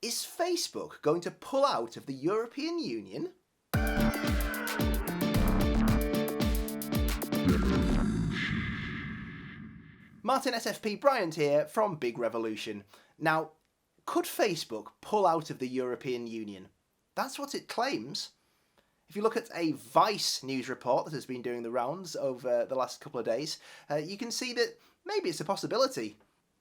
Is Facebook going to pull out of the European Union? Martin SFP Bryant here from Big Revolution. Now, could Facebook pull out of the European Union? That's what it claims. If you look at a Vice news report that has been doing the rounds over the last couple of days, you can see that maybe it's a possibility.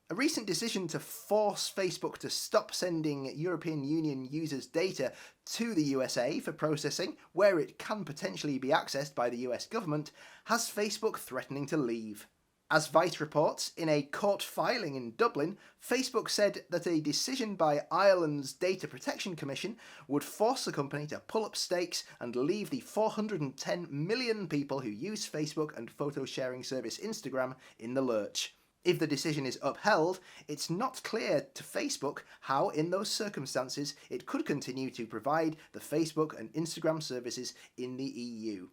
A recent decision to force Facebook to stop sending European Union users' data to the USA for processing, where it can potentially be accessed by the US government, has Facebook threatening to leave. As Vice reports, in a court filing in Dublin, Facebook said that a decision by Ireland's Data Protection Commission would force the company to pull up stakes and leave the 410 million people who use Facebook and photo sharing service Instagram in the lurch. If the decision is upheld, it's not clear to Facebook how, in those circumstances, it could continue to provide the Facebook and Instagram services in the EU.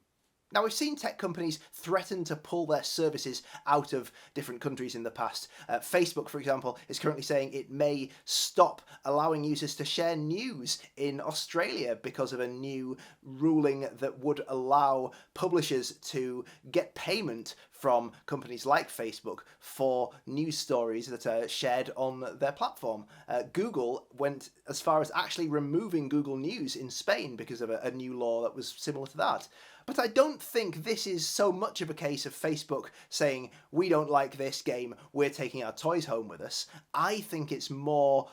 Now, we've seen tech companies threaten to pull their services out of different countries in the past. Facebook, for example, is currently saying it may stop allowing users to share news in Australia because of a new ruling that would allow publishers to get payment from companies like Facebook for news stories that are shared on their platform. Google went as far as actually removing Google News in Spain because of a new law that was similar to that. But I don't think this is so much of a case of Facebook saying, we don't like this game, we're taking our toys home with us. I think it's more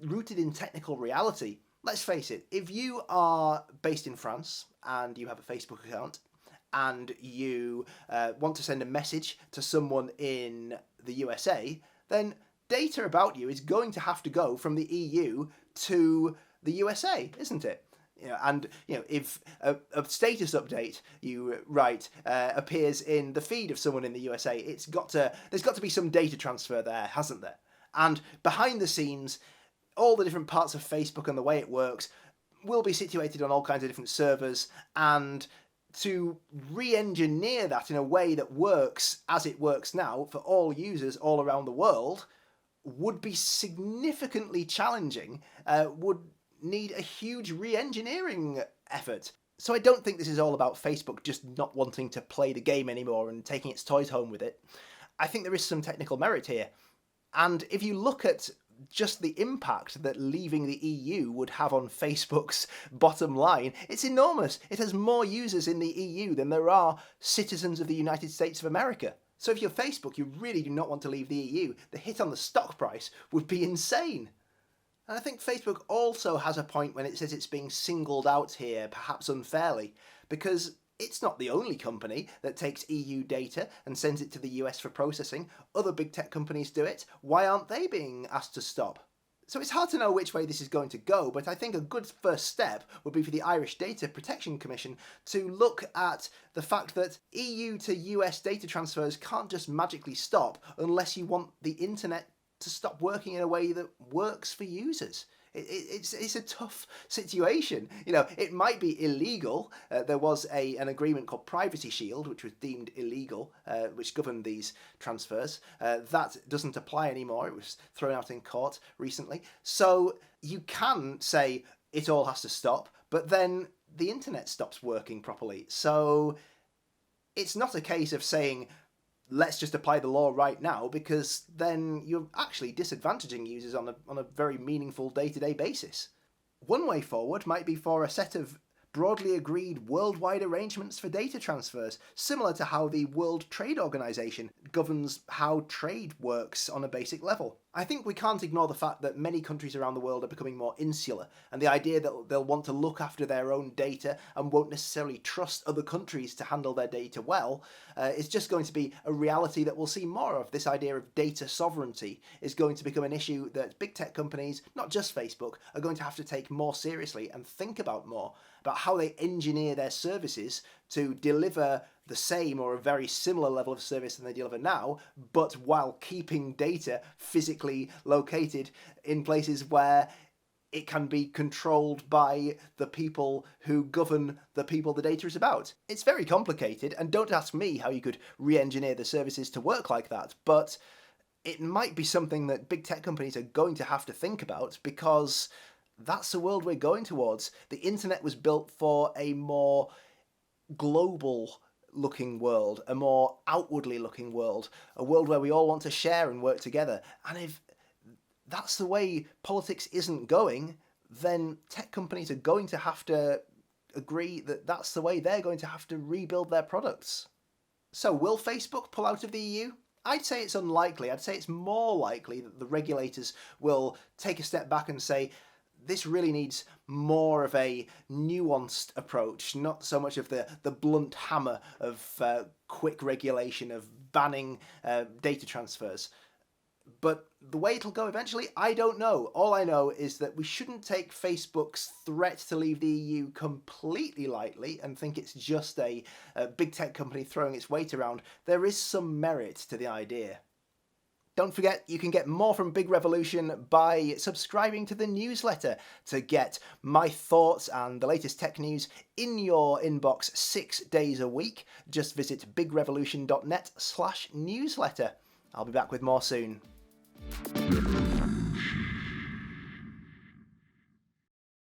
rooted in technical reality. Let's face it, if you are based in France and you have a Facebook account and you want to send a message to someone in the USA, then data about you is going to have to go from the EU to the USA, isn't it? If a status update you write appears in the feed of someone in the USA, there's got to be some data transfer there, hasn't there? And behind the scenes, all the different parts of Facebook and the way it works will be situated on all kinds of different servers, and to re-engineer that in a way that works as it works now for all users all around the world would be significantly challenging, would need a huge re-engineering effort. So I don't think this is all about Facebook just not wanting to play the game anymore and taking its toys home with it. I think there is some technical merit here. And if you look at just the impact that leaving the EU would have on Facebook's bottom line, it's enormous. It has more users in the EU than there are citizens of the United States of America. So if you're Facebook, you really do not want to leave the EU. The hit on the stock price would be insane. And I think Facebook also has a point when it says it's being singled out here, perhaps unfairly, because it's not the only company that takes EU data and sends it to the US for processing. Other big tech companies do it. Why aren't they being asked to stop? So it's hard to know which way this is going to go, but I think a good first step would be for the Irish Data Protection Commission to look at the fact that EU to US data transfers can't just magically stop unless you want the internet to stop working in a way that works for users. It's a tough situation. It might be illegal. There was an agreement called Privacy Shield, which was deemed illegal, which governed these transfers. That doesn't apply anymore. It was thrown out in court recently. So you can say it all has to stop, but then the internet stops working properly. So it's not a case of saying, let's just apply the law right now, because then you're actually disadvantaging users on a very meaningful day-to-day basis. One way forward might be for a set of broadly agreed worldwide arrangements for data transfers, similar to how the World Trade Organization governs how trade works on a basic level. I think we can't ignore the fact that many countries around the world are becoming more insular, and the idea that they'll want to look after their own data and won't necessarily trust other countries to handle their data well is just going to be a reality that we'll see more of. This idea of data sovereignty is going to become an issue that big tech companies, not just Facebook, are going to have to take more seriously and think about more, about how they engineer their services to deliver the same or a very similar level of service than they deliver now, but while keeping data physically located in places where it can be controlled by the people who govern the people the data is about. It's very complicated, and don't ask me how you could re-engineer the services to work like that, but it might be something that big tech companies are going to have to think about, because that's the world we're going towards. The internet was built for a more global looking world, a more outwardly looking world, a world where we all want to share and work together. And if that's the way politics isn't going, then tech companies are going to have to agree that that's the way they're going to have to rebuild their products. So will Facebook pull out of the EU? I'd say it's unlikely. I'd say it's more likely that the regulators will take a step back and say, this really needs more of a nuanced approach, not so much of the blunt hammer of quick regulation, of banning data transfers. But the way it'll go eventually, I don't know. All I know is that we shouldn't take Facebook's threat to leave the EU completely lightly and think it's just a big tech company throwing its weight around. There is some merit to the idea. Don't forget, you can get more from Big Revolution by subscribing to the newsletter to get my thoughts and the latest tech news in your inbox 6 days a week. Just visit bigrevolution.net/newsletter. I'll be back with more soon.